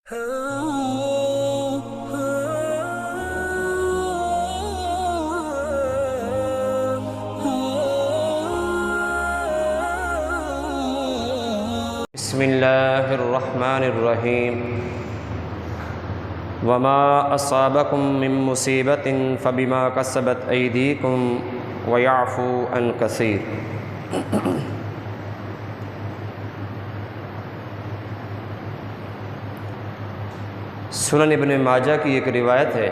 بسم اللہ الرحمن الرحیم وما اصابکم من مصیبت فبما کسبت ایدیکم ویعفو عن کثیر۔ سنن ابن ماجہ کی ایک روایت ہے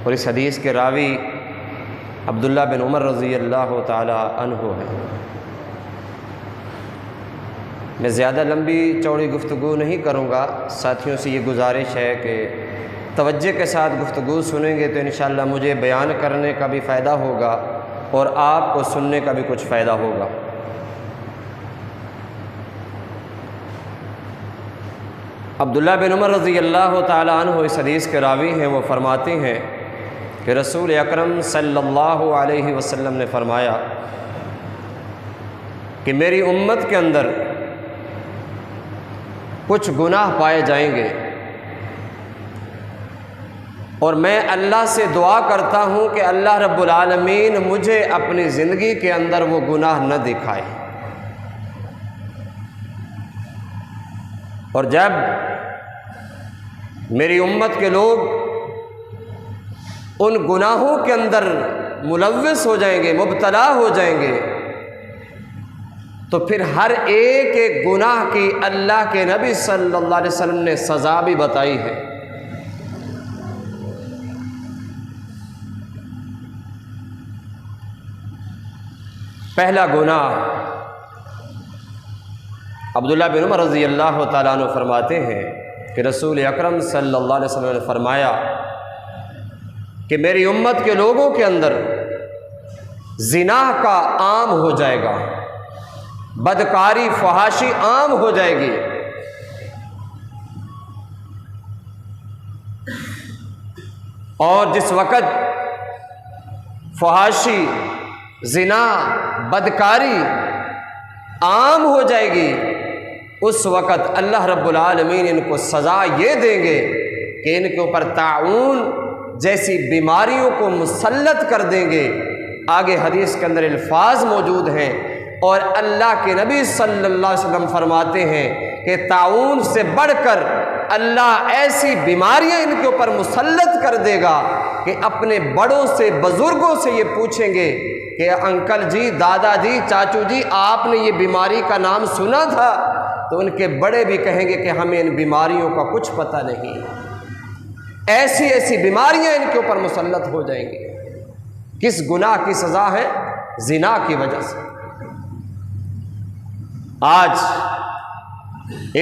اور اس حدیث کے راوی عبداللہ بن عمر رضی اللہ تعالی عنہ ہے۔ میں زیادہ لمبی چوڑی گفتگو نہیں کروں گا، ساتھیوں سے یہ گزارش ہے کہ توجہ کے ساتھ گفتگو سنیں گے تو انشاءاللہ مجھے بیان کرنے کا بھی فائدہ ہوگا اور آپ کو سننے کا بھی کچھ فائدہ ہوگا۔ عبداللہ بن عمر رضی اللہ تعالی عنہ اس حدیث کے راوی ہیں، وہ فرماتے ہیں کہ رسول اکرم صلی اللہ علیہ وسلم نے فرمایا کہ میری امت کے اندر کچھ گناہ پائے جائیں گے اور میں اللہ سے دعا کرتا ہوں کہ اللہ رب العالمین مجھے اپنی زندگی کے اندر وہ گناہ نہ دکھائے، اور جب میری امت کے لوگ ان گناہوں کے اندر ملوث ہو جائیں گے، مبتلا ہو جائیں گے، تو پھر ہر ایک ایک گناہ کی اللہ کے نبی صلی اللہ علیہ وسلم نے سزا بھی بتائی ہے۔ پہلا گناہ، عبداللہ بن عمر رضی اللہ تعالیٰ عنہ فرماتے ہیں کہ رسول اکرم صلی اللہ علیہ وسلم نے فرمایا کہ میری امت کے لوگوں کے اندر زنا کا عام ہو جائے گا، بدکاری فحاشی عام ہو جائے گی، اور جس وقت فحاشی، زنا، بدکاری عام ہو جائے گی اس وقت اللہ رب العالمین ان کو سزا یہ دیں گے کہ ان کے اوپر طاعون جیسی بیماریوں کو مسلط کر دیں گے۔ آگے حدیث کے اندر الفاظ موجود ہیں اور اللہ کے نبی صلی اللہ علیہ وسلم فرماتے ہیں کہ طاعون سے بڑھ کر اللہ ایسی بیماریاں ان کے اوپر مسلط کر دے گا کہ اپنے بڑوں سے، بزرگوں سے یہ پوچھیں گے کہ انکل جی، دادا جی، چاچو جی، آپ نے یہ بیماری کا نام سنا تھا؟ تو ان کے بڑے بھی کہیں گے کہ ہمیں ان بیماریوں کا کچھ پتہ نہیں۔ ایسی ایسی بیماریاں ان کے اوپر مسلط ہو جائیں گی۔ کس گناہ کی سزا ہے؟ زنا کی وجہ سے۔ آج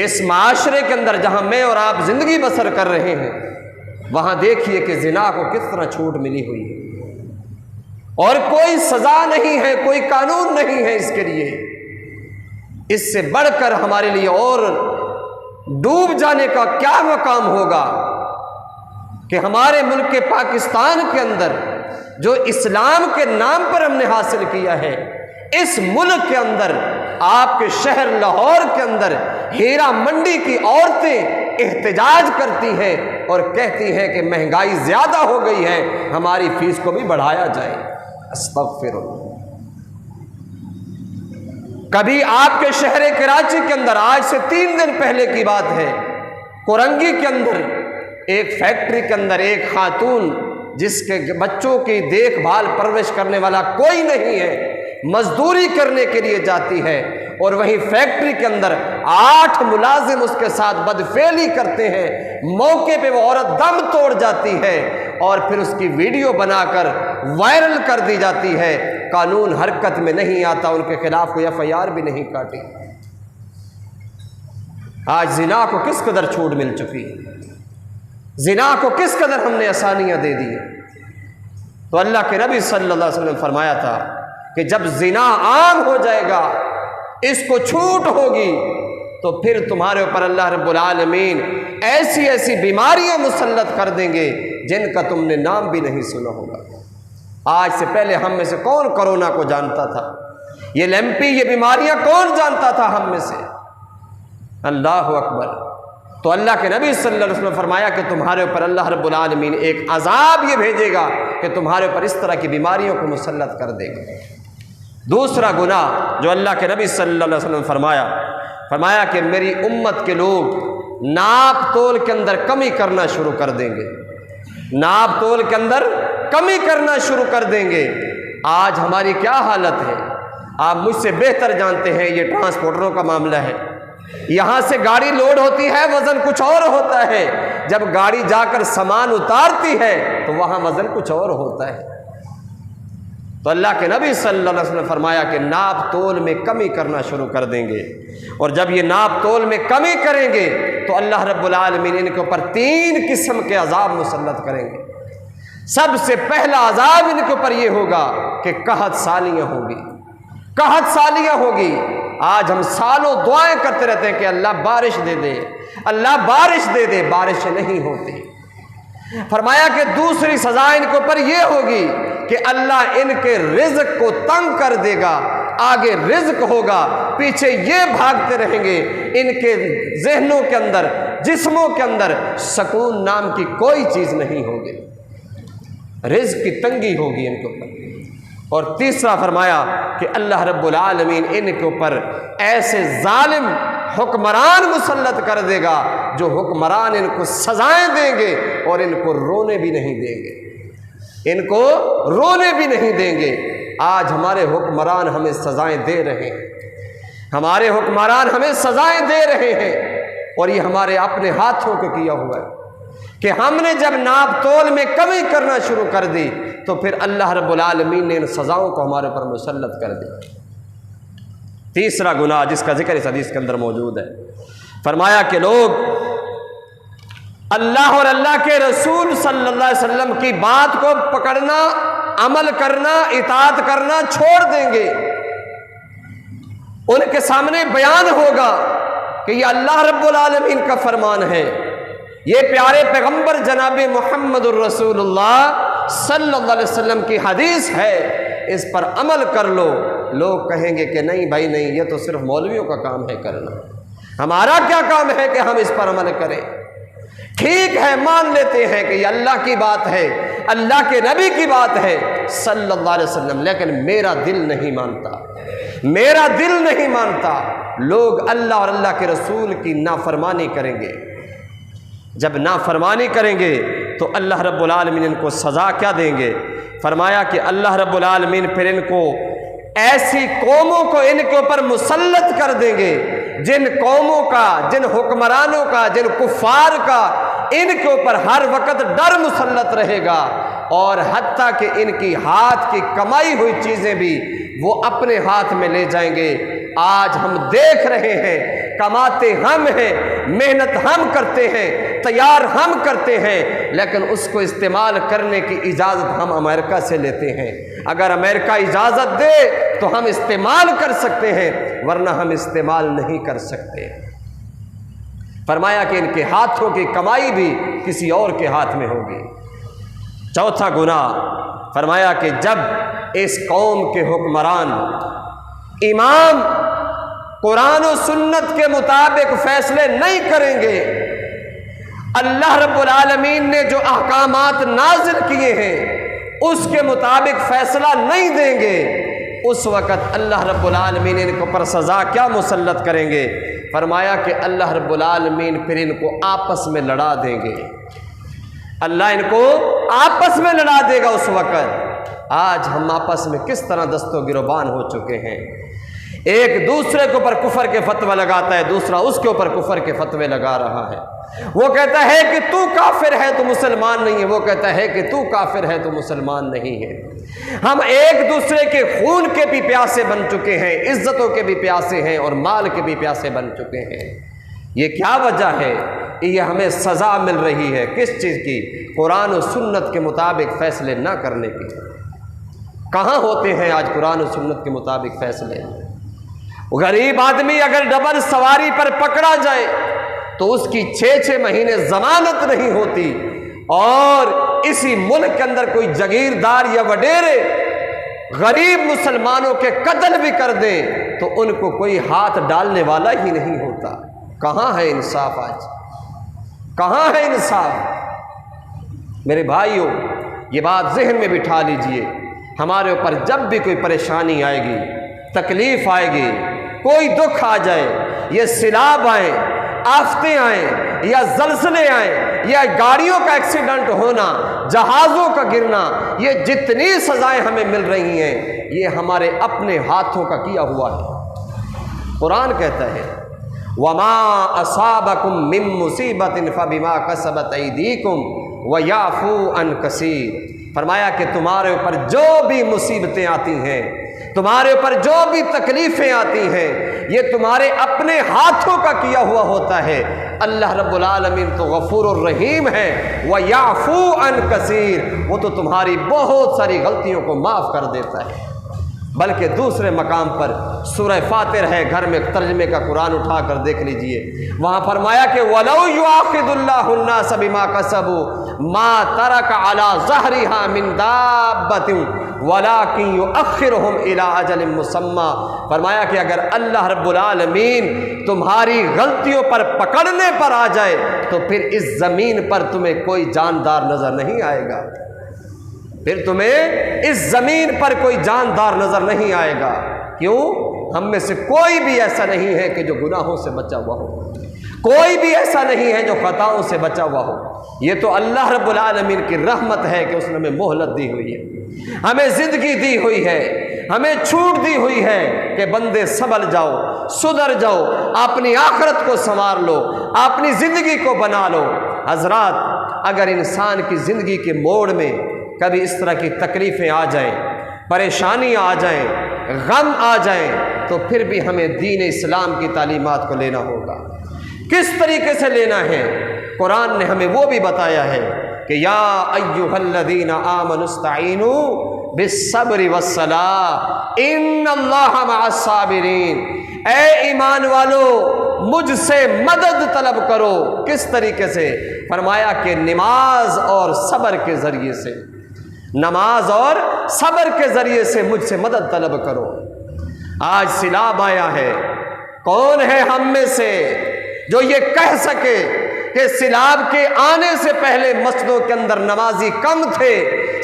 اس معاشرے کے اندر جہاں میں اور آپ زندگی بسر کر رہے ہیں، وہاں دیکھیے کہ زنا کو کس طرح چھوٹ ملی ہوئی ہے، اور کوئی سزا نہیں ہے، کوئی قانون نہیں ہے اس کے لیے۔ اس سے بڑھ کر ہمارے لیے اور ڈوب جانے کا کیا مقام ہوگا کہ ہمارے ملک کے پاکستان کے اندر جو اسلام کے نام پر ہم نے حاصل کیا ہے، اس ملک کے اندر، آپ کے شہر لاہور کے اندر ہیرا منڈی کی عورتیں احتجاج کرتی ہیں اور کہتی ہیں کہ مہنگائی زیادہ ہو گئی ہے، ہماری فیس کو بھی بڑھایا جائے۔ استغفر اللہ۔ کبھی آپ کے شہر کراچی کے اندر، آج سے 3 دن پہلے کی بات ہے، کورنگی کے اندر ایک فیکٹری کے اندر ایک خاتون جس کے بچوں کی دیکھ بھال پرورش کرنے والا کوئی نہیں ہے، مزدوری کرنے کے لیے جاتی ہے، اور وہیں فیکٹری کے اندر 8 ملازم اس کے ساتھ بدفعلی کرتے ہیں۔ موقع پہ وہ عورت دم توڑ جاتی ہے اور پھر اس کی ویڈیو بنا کر وائرل کر دی جاتی ہے۔ قانون حرکت میں نہیں آتا، ان کے خلاف کوئی FIR بھی نہیں کاٹی۔ آج زنا کو کس قدر چھوٹ مل چکی ہے، زنا کو کس قدر ہم نے آسانیاں دے دی ہیں۔ تو اللہ کے نبی صلی اللہ علیہ وسلم نے فرمایا تھا کہ جب زنا عام ہو جائے گا، اس کو چھوٹ ہوگی، تو پھر تمہارے اوپر اللہ رب العالمین ایسی ایسی بیماریاں مسلط کر دیں گے جن کا تم نے نام بھی نہیں سنا ہوگا۔ آج سے پہلے ہم میں سے کون کرونا کو جانتا تھا؟ یہ لیمپی، یہ بیماریاں کون جانتا تھا ہم میں سے؟ اللہ اکبر۔ تو اللہ کے نبی صلی اللہ علیہ وسلم نے فرمایا کہ تمہارے اوپر اللہ رب العالمین ایک عذاب یہ بھیجے گا کہ تمہارے اوپر اس طرح کی بیماریوں کو مسلط کر دے گا۔ دوسرا گناہ جو اللہ کے نبی صلی اللہ علیہ وسلم نے فرمایا کہ میری امت کے لوگ ناپ تول کے اندر کمی کرنا شروع کر دیں گے، ناپ تول کے اندر کمی کرنا شروع کر دیں گے۔ آج ہماری کیا حالت ہے؟ آپ مجھ سے بہتر جانتے ہیں، یہ ٹرانسپورٹروں کا معاملہ ہے۔ یہاں سے گاڑی لوڈ ہوتی ہے، وزن کچھ اور ہوتا ہے، جب گاڑی جا کر سامان اتارتی ہے تو وہاں وزن کچھ اور ہوتا ہے۔ تو اللہ کے نبی صلی اللہ علیہ وسلم نے فرمایا کہ ناپ تول میں کمی کرنا شروع کر دیں گے، اور جب یہ ناپ تول میں کمی کریں گے تو اللہ رب العالمین ان کے اوپر 3 قسم کے عذاب مسلط کریں گے۔ سب سے پہلا عذاب ان کے اوپر یہ ہوگا کہ قحط سالیاں ہوگی، قحط سالیاں ہوگی۔ آج ہم سالوں دعائیں کرتے رہتے ہیں کہ اللہ بارش دے دے، اللہ بارش دے دے، بارش نہیں ہوتی۔ فرمایا کہ دوسری سزا ان کے اوپر یہ ہوگی کہ اللہ ان کے رزق کو تنگ کر دے گا، آگے رزق ہوگا، پیچھے یہ بھاگتے رہیں گے، ان کے ذہنوں کے اندر، جسموں کے اندر سکون نام کی کوئی چیز نہیں ہوگی، رزق کی تنگی ہوگی ان کے اوپر۔ اور تیسرا فرمایا کہ اللہ رب العالمین ان کے اوپر ایسے ظالم حکمران مسلط کر دے گا جو حکمران ان کو سزائیں دیں گے اور ان کو رونے بھی نہیں دیں گے، ان کو رونے بھی نہیں دیں گے۔ آج ہمارے حکمران ہمیں سزائیں دے رہے ہیں، ہمارے حکمران ہمیں سزائیں دے رہے ہیں، اور یہ ہمارے اپنے ہاتھوں کو کیا ہوا ہے کہ ہم نے جب ناپ تول میں کمی کرنا شروع کر دی تو پھر اللہ رب العالمین نے ان سزاؤں کو ہمارے پر مسلط کر دیا۔ تیسرا گناہ جس کا ذکر اس حدیث کے اندر موجود ہے، فرمایا کہ لوگ اللہ اور اللہ کے رسول صلی اللہ علیہ وسلم کی بات کو پکڑنا، عمل کرنا، اطاعت کرنا چھوڑ دیں گے۔ ان کے سامنے بیان ہوگا کہ یہ اللہ رب العالمین کا فرمان ہے، یہ پیارے پیغمبر جناب محمد الرسول اللہ صلی اللہ علیہ وسلم کی حدیث ہے، اس پر عمل کر لو۔ لوگ کہیں گے کہ نہیں بھائی نہیں، یہ تو صرف مولویوں کا کام ہے کرنا، ہمارا کیا کام ہے کہ ہم اس پر عمل کریں؟ ٹھیک ہے، مان لیتے ہیں کہ یہ اللہ کی بات ہے، اللہ کے نبی کی بات ہے صلی اللہ علیہ وسلم، لیکن میرا دل نہیں مانتا، میرا دل نہیں مانتا۔ لوگ اللہ اور اللہ کے رسول کی نافرمانی کریں گے، جب نافرمانی کریں گے تو اللہ رب العالمین ان کو سزا کیا دیں گے؟ فرمایا کہ اللہ رب العالمین پھر ان کو ایسی قوموں کو ان کے اوپر مسلط کر دیں گے، جن قوموں کا، جن حکمرانوں کا، جن کفار کا ان کے اوپر ہر وقت ڈر مسلط رہے گا، اور حتیٰ کہ ان کی ہاتھ کی کمائی ہوئی چیزیں بھی وہ اپنے ہاتھ میں لے جائیں گے۔ آج ہم دیکھ رہے ہیں، کماتے ہم ہیں، محنت ہم کرتے ہیں، تیار ہم کرتے ہیں، لیکن اس کو استعمال کرنے کی اجازت ہم امریکہ سے لیتے ہیں۔ اگر امریکہ اجازت دے تو ہم استعمال کر سکتے ہیں، ورنہ ہم استعمال نہیں کر سکتے۔ فرمایا کہ ان کے ہاتھوں کی کمائی بھی کسی اور کے ہاتھ میں ہوگی۔ چوتھا گناہ، فرمایا کہ جب اس قوم کے حکمران، امام قرآن و سنت کے مطابق فیصلے نہیں کریں گے، اللہ رب العالمین نے جو احکامات نازل کیے ہیں اس کے مطابق فیصلہ نہیں دیں گے، اس وقت اللہ رب العالمین ان کو پر سزا کیا مسلط کریں گے؟ فرمایا کہ اللہ رب العالمین پھر ان کو آپس میں لڑا دیں گے، اللہ ان کو آپس میں لڑا دے گا اس وقت۔ آج ہم آپس میں کس طرح دست و گروبان ہو چکے ہیں، ایک دوسرے کے اوپر کفر کے فتوے لگاتا ہے، دوسرا اس کے اوپر کفر کے فتوے لگا رہا ہے۔ وہ کہتا ہے کہ تو کافر ہے تو مسلمان نہیں ہے، وہ کہتا ہے کہ تو کافر ہے تو مسلمان نہیں ہے۔ ہم ایک دوسرے کے خون کے بھی پیاسے بن چکے ہیں، عزتوں کے بھی پیاسے ہیں، اور مال کے بھی پیاسے بن چکے ہیں۔ یہ کیا وجہ ہے؟ یہ ہمیں سزا مل رہی ہے کس چیز کی؟ قرآن و سنت کے مطابق فیصلے نہ کرنے کی۔ کہاں ہوتے ہیں آج قرآن و سنت کے مطابق فیصلے؟ غریب آدمی اگر ڈبل سواری پر پکڑا جائے تو اس کی 6 مہینے ضمانت نہیں ہوتی، اور اسی ملک کے اندر کوئی جاگیردار یا وڈیرے غریب مسلمانوں کے قتل بھی کر دیں تو ان کو کوئی ہاتھ ڈالنے والا ہی نہیں ہوتا۔ کہاں ہے انصاف؟ آج کہاں ہے انصاف؟ میرے بھائیوں، یہ بات ذہن میں بٹھا لیجئے، ہمارے اوپر جب بھی کوئی پریشانی آئے گی، تکلیف آئے گی، کوئی دکھ آ جائے، یہ سیلاب آئیں، آفتیں آئیں، یا زلزلے آئیں، یا گاڑیوں کا ایکسیڈنٹ ہونا، جہازوں کا گرنا، یہ جتنی سزائیں ہمیں مل رہی ہیں یہ ہمارے اپنے ہاتھوں کا کیا ہوا ہے۔ قرآن کہتا ہے وَمَا أَصَابَكُم مِّن مُّصِيبَةٍ فَبِمَا كَسَبَتْ أَيْدِيكُمْ وَيَعْفُو عَن كَثِيرٍ۔ فرمایا کہ تمہارے اوپر جو بھی مصیبتیں آتی ہیں، تمہارے اوپر جو بھی تکلیفیں آتی ہیں، یہ تمہارے اپنے ہاتھوں کا کیا ہوا ہوتا ہے۔ اللہ رب العالمین تو غفور الرحیم ہے، وَيَعْفُو عَن كَثِيرٍ، وہ تو تمہاری بہت ساری غلطیوں کو معاف کر دیتا ہے۔ بلکہ دوسرے مقام پر سورہ فاطر ہے، گھر میں ترجمے کا قرآن اٹھا کر دیکھ لیجئے، وہاں فرمایا کہ وَلَوْ يُؤَاخِذُ اللَّهُ النَّاسَ بِمَا كَسَبُوا مَا تَرَكَ عَلَى ظَهْرِهَا مِن دَابَّةٍ وَلَٰكِن يُؤَخِّرُهُمْ إِلَىٰ أَجَلٍ مُّسَمًّى۔ فرمایا کہ اگر اللہ رب العالمین تمہاری غلطیوں پر پکڑنے پر آ جائے تو پھر اس زمین پر تمہیں کوئی جاندار نظر نہیں آئے گا، پھر تمہیں اس زمین پر کوئی جاندار نظر نہیں آئے گا۔ کیوں؟ ہم میں سے کوئی بھی ایسا نہیں ہے کہ جو گناہوں سے بچا ہوا ہو، کوئی بھی ایسا نہیں ہے جو خطاؤں سے بچا ہوا ہو۔ یہ تو اللہ رب العالمین کی رحمت ہے کہ اس نے ہمیں مہلت دی ہوئی ہے، ہمیں زندگی دی ہوئی ہے، ہمیں چھوٹ دی ہوئی ہے کہ بندے سنبھل جاؤ، سدھر جاؤ، اپنی آخرت کو سنوار لو، اپنی زندگی کو بنا لو۔ حضرات، اگر انسان کی زندگی کے موڑ میں کبھی اس طرح کی تکلیفیں آ جائیں، پریشانی آ جائیں، غم آ جائیں، تو پھر بھی ہمیں دین اسلام کی تعلیمات کو لینا ہوگا۔ کس طریقے سے لینا ہے؟ قرآن نے ہمیں وہ بھی بتایا ہے کہ یا ایھا الذین آمنوا استعینوا بالصبر والصلاۃ ان اللہ مع الصابرین۔ اے ایمان والو، مجھ سے مدد طلب کرو۔ کس طریقے سے؟ فرمایا کہ نماز اور صبر کے ذریعے سے، نماز اور صبر کے ذریعے سے مجھ سے مدد طلب کرو۔ آج سیلاب آیا ہے، کون ہے ہم میں سے جو یہ کہہ سکے کہ سیلاب کے آنے سے پہلے مسجدوں کے اندر نمازی کم تھے،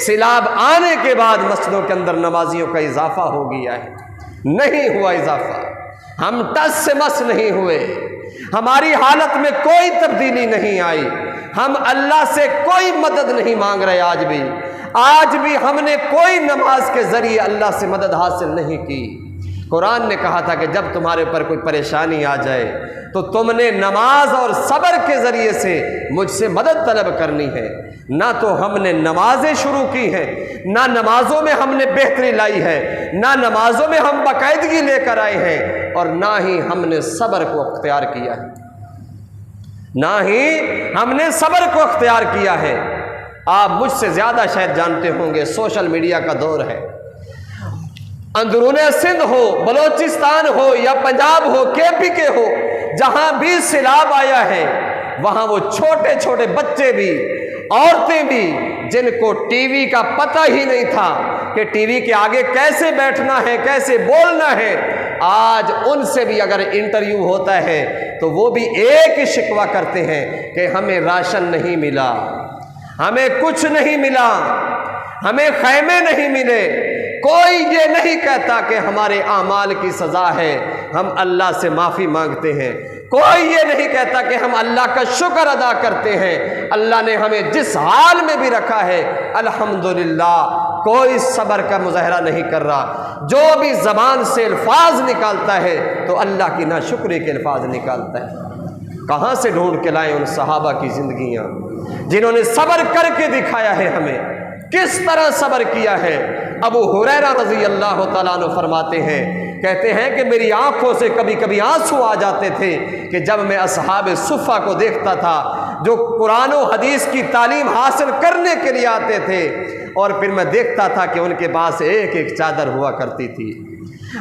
سیلاب آنے کے بعد مسجدوں کے اندر نمازیوں کا اضافہ ہو گیا ہے؟ نہیں ہوا اضافہ، ہم ٹس سے مس نہیں ہوئے، ہماری حالت میں کوئی تبدیلی نہیں آئی، ہم اللہ سے کوئی مدد نہیں مانگ رہے۔ آج بھی ہم نے کوئی نماز کے ذریعے اللہ سے مدد حاصل نہیں کی۔ قرآن نے کہا تھا کہ جب تمہارے اوپر کوئی پریشانی آ جائے تو تم نے نماز اور صبر کے ذریعے سے مجھ سے مدد طلب کرنی ہے۔ نہ تو ہم نے نمازیں شروع کی ہیں، نہ نمازوں میں ہم نے بہتری لائی ہے، نہ نمازوں میں ہم باقاعدگی لے کر آئے ہیں، اور نہ ہی ہم نے صبر کو اختیار کیا ہے، نہ ہی ہم نے صبر کو اختیار کیا ہے۔ آپ مجھ سے زیادہ شاید جانتے ہوں گے، سوشل میڈیا کا دور ہے، اندرون سندھ ہو، بلوچستان ہو، یا پنجاب ہو، KP کے ہو، جہاں بھی سیلاب آیا ہے وہاں وہ چھوٹے چھوٹے بچے بھی، عورتیں بھی، جن کو ٹی وی کا پتہ ہی نہیں تھا کہ ٹی وی کے آگے کیسے بیٹھنا ہے، کیسے بولنا ہے، آج ان سے بھی اگر انٹرویو ہوتا ہے تو وہ بھی ایک ہی شکوہ کرتے ہیں کہ ہمیں راشن نہیں ملا، ہمیں کچھ نہیں ملا، ہمیں خیمے نہیں ملے۔ کوئی یہ نہیں کہتا کہ ہمارے اعمال کی سزا ہے، ہم اللہ سے معافی مانگتے ہیں۔ کوئی یہ نہیں کہتا کہ ہم اللہ کا شکر ادا کرتے ہیں، اللہ نے ہمیں جس حال میں بھی رکھا ہے الحمدللہ۔ کوئی صبر کا مظاہرہ نہیں کر رہا، جو بھی زبان سے الفاظ نکالتا ہے تو اللہ کی ناشکری کے الفاظ نکالتا ہے۔ کہاں سے ڈھونڈ کے لائیں ان صحابہ کی زندگیاں جنہوں نے صبر کر کے دکھایا ہے ہمیں، کس طرح صبر کیا ہے۔ ابو ہریرہ رضی اللہ تعالیٰ عنہ فرماتے ہیں، کہتے ہیں کہ میری آنکھوں سے کبھی کبھی آنسو آ جاتے تھے کہ جب میں اصحاب صفہ کو دیکھتا تھا جو قرآن و حدیث کی تعلیم حاصل کرنے کے لیے آتے تھے، اور پھر میں دیکھتا تھا کہ ان کے پاس ایک ایک چادر ہوا کرتی تھی،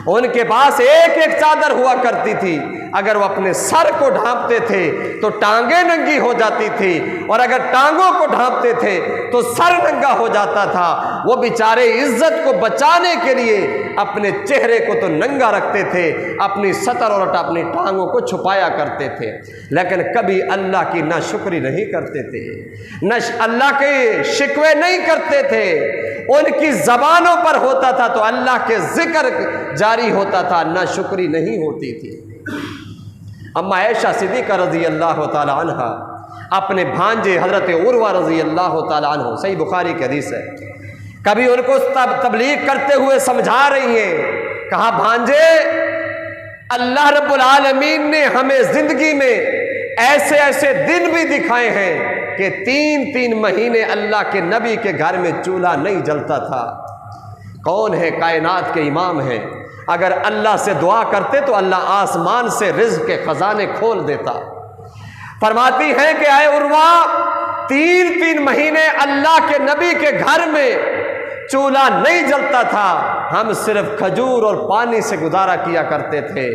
ان کے پاس ایک ایک چادر ہوا کرتی تھی۔ اگر وہ اپنے سر کو ڈھانپتے تھے تو ٹانگیں ننگی ہو جاتی تھی، اور اگر ٹانگوں کو ڈھانپتے تھے تو سر ننگا ہو جاتا تھا۔ وہ بیچارے عزت کو بچانے کے لیے اپنے چہرے کو تو ننگا رکھتے تھے، اپنی سطر اور اپنی ٹانگوں کو چھپایا کرتے تھے، لیکن کبھی اللہ کی ناشکری نہیں کرتے تھے، اللہ کے شکوے نہیں کرتے تھے۔ ان کی زبانوں پر ہوتا تھا تو اللہ کے ذکر جاری ہوتا تھا، ناشکری نہیں ہوتی تھی۔ اما عائشہ صدیقہ رضی اللہ تعالی عنہ اپنے بھانجے حضرت عروہ رضی اللہ تعالی عنہ، صحیح بخاری کی حدیث ہے، کبھی ان کو تبلیغ کرتے ہوئے سمجھا رہی ہیں، کہا بھانجے اللہ رب العالمین نے ہمیں زندگی میں ایسے ایسے دن بھی دکھائے ہیں کہ 3 مہینے اللہ کے نبی کے گھر میں چولہا نہیں جلتا تھا۔ کون ہے؟ کائنات کے امام ہیں، اگر اللہ سے دعا کرتے تو اللہ آسمان سے رزق کے خزانے کھول دیتا۔ فرماتی ہیں کہ اے عروہ 3 مہینے اللہ کے نبی کے گھر میں چولہا نہیں جلتا تھا، ہم صرف کھجور اور پانی سے گزارا کیا کرتے تھے،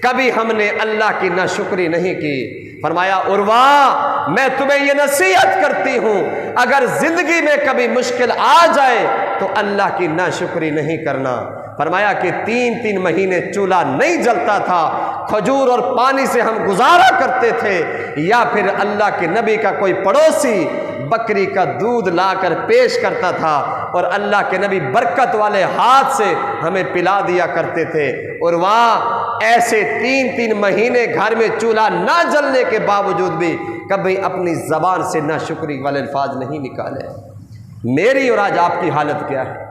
کبھی ہم نے اللہ کی ناشکری نہیں کی۔ فرمایا عروہ میں تمہیں یہ نصیحت کرتی ہوں، اگر زندگی میں کبھی مشکل آ جائے تو اللہ کی ناشکری نہیں کرنا۔ فرمایا کہ 3 مہینے چولہا نہیں جلتا تھا، کھجور اور پانی سے ہم گزارا کرتے تھے، یا پھر اللہ کے نبی کا کوئی پڑوسی بکری کا دودھ لا کر پیش کرتا تھا اور اللہ کے نبی برکت والے ہاتھ سے ہمیں پلا دیا کرتے تھے۔ اور وہاں ایسے 3 مہینے گھر میں چولہا نہ جلنے کے باوجود بھی کبھی اپنی زبان سے ناشکری والے الفاظ نہیں نکالے۔ میری اور آج آپ کی حالت کیا ہے؟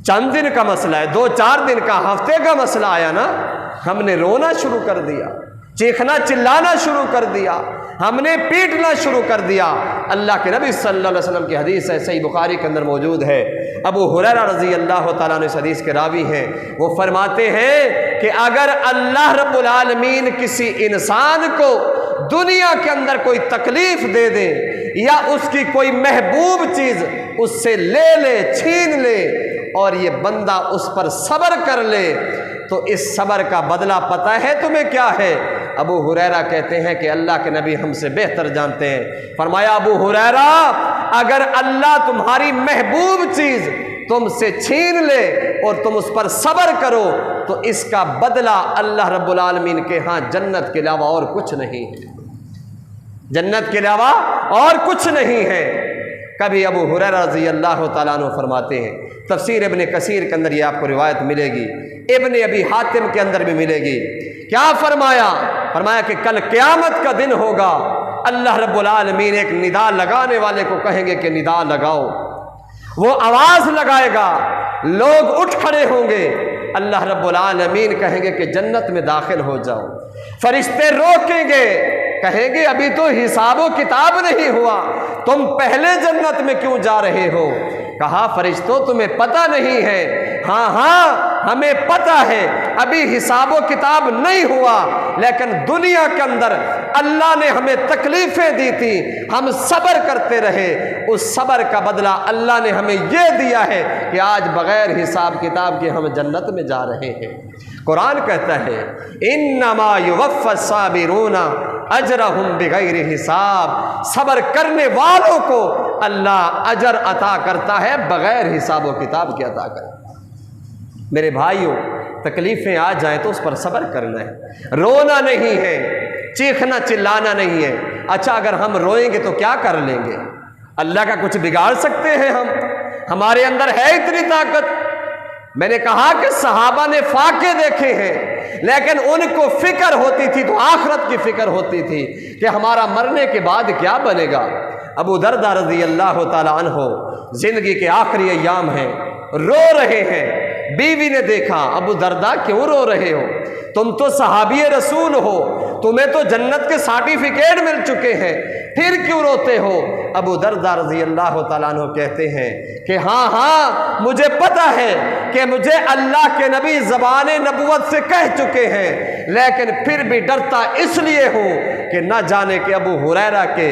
چند دن کا مسئلہ ہے، 2-4 دن کا، ہفتے کا مسئلہ آیا نا، ہم نے رونا شروع کر دیا، چیخنا چلانا شروع کر دیا، ہم نے پیٹنا شروع کر دیا۔ اللہ کے نبی صلی اللہ علیہ وسلم کی حدیث ہے، صحیح بخاری کے اندر موجود ہے، ابو ہریرہ رضی اللہ تعالیٰ عنہ اس حدیث کے راوی ہیں، وہ فرماتے ہیں کہ اگر اللہ رب العالمین کسی انسان کو دنیا کے اندر کوئی تکلیف دے دے یا اس کی کوئی محبوب چیز اس سے لے لے، چھین لے، اور یہ بندہ اس پر صبر کر لے تو اس صبر کا بدلہ پتہ ہے تمہیں کیا ہے؟ ابو ہریرہ کہتے ہیں کہ اللہ کے نبی ہم سے بہتر جانتے ہیں۔ فرمایا ابو ہریرہ اگر اللہ تمہاری محبوب چیز تم سے چھین لے اور تم اس پر صبر کرو تو اس کا بدلہ اللہ رب العالمین کے ہاں جنت کے علاوہ اور کچھ نہیں ہے، جنت کے علاوہ اور کچھ نہیں ہے۔ کبھی ابو ہریرہ رضی اللہ تعالیٰ عنہ فرماتے ہیں، تفسیر ابن کثیر کے اندر یہ آپ کو روایت ملے گی، ابن ابی حاتم کے اندر بھی ملے گی، کیا فرمایا؟ فرمایا کہ کل قیامت کا دن ہوگا، اللہ رب العالمین ایک ندا لگانے والے کو کہیں گے کہ ندا لگاؤ، وہ آواز لگائے گا، لوگ اٹھ کھڑے ہوں گے، اللہ رب العالمین کہیں گے کہ جنت میں داخل ہو جاؤ، فرشتے روکیں گے، کہیں گے ابھی تو حساب و کتاب نہیں ہوا، تم پہلے جنت میں کیوں جا رہے ہو؟ کہا فرشتوں تمہیں پتہ نہیں ہے؟ ہاں ہمیں پتہ ہے، ابھی حساب و کتاب نہیں ہوا، لیکن دنیا کے اندر اللہ نے ہمیں تکلیفیں دی تھی، ہم صبر کرتے رہے، اس صبر کا بدلہ اللہ نے ہمیں یہ دیا ہے کہ آج بغیر حساب کتاب کے ہم جنت میں جا رہے ہیں۔ قرآن کہتا ہے انما یوفی الصابرون اجرہم بغیر حساب، صبر کرنے والوں کو اللہ اجر عطا کرتا ہے بغیر حساب و کتاب کے عطا کرتا ہے۔ میرے بھائیوں تکلیفیں آ جائیں تو اس پر صبر کرنا ہے، رونا نہیں ہے، چیخنا چلانا نہیں ہے۔ اچھا اگر ہم روئیں گے تو کیا کر لیں گے؟ اللہ کا کچھ بگاڑ سکتے ہیں ہم؟ ہمارے اندر ہے اتنی طاقت؟ میں نے کہا کہ صحابہ نے فاقے دیکھے ہیں لیکن ان کو فکر ہوتی تھی تو آخرت کی فکر ہوتی تھی کہ ہمارا مرنے کے بعد کیا بنے گا۔ ابو دردہ رضی اللہ تعالی عنہ زندگی کے آخری ایام ہیں، رو رہے ہیں، بیوی نے دیکھا ابو دردہ کیوں رو رہے ہو؟ تم تو صحابی رسول ہو، تمہیں تو جنت کے سرٹیفکیٹ مل چکے ہیں، پھر کیوں روتے ہو؟ ابو دردہ رضی اللہ تعالیٰ عنہ کہتے ہیں کہ ہاں مجھے پتہ ہے کہ مجھے اللہ کے نبی زبان نبوت سے کہہ چکے ہیں، لیکن پھر بھی ڈرتا اس لیے ہوں کہ نہ جانے کہ ابو ہریرہ کے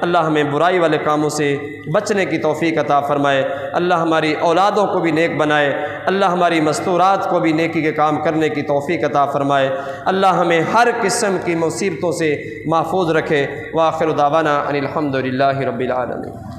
اللہ ہمیں برائی والے کاموں سے بچنے کی توفیق عطا فرمائے، اللہ ہماری اولادوں کو بھی نیک بنائے، اللہ ہماری مستورات کو بھی نیکی کے کام کرنے کی توفیق عطا فرمائے، اللہ ہمیں ہر قسم کی مصیبتوں سے محفوظ رکھے۔ وآخر دعوانا ان الحمد للہ رب العالمین۔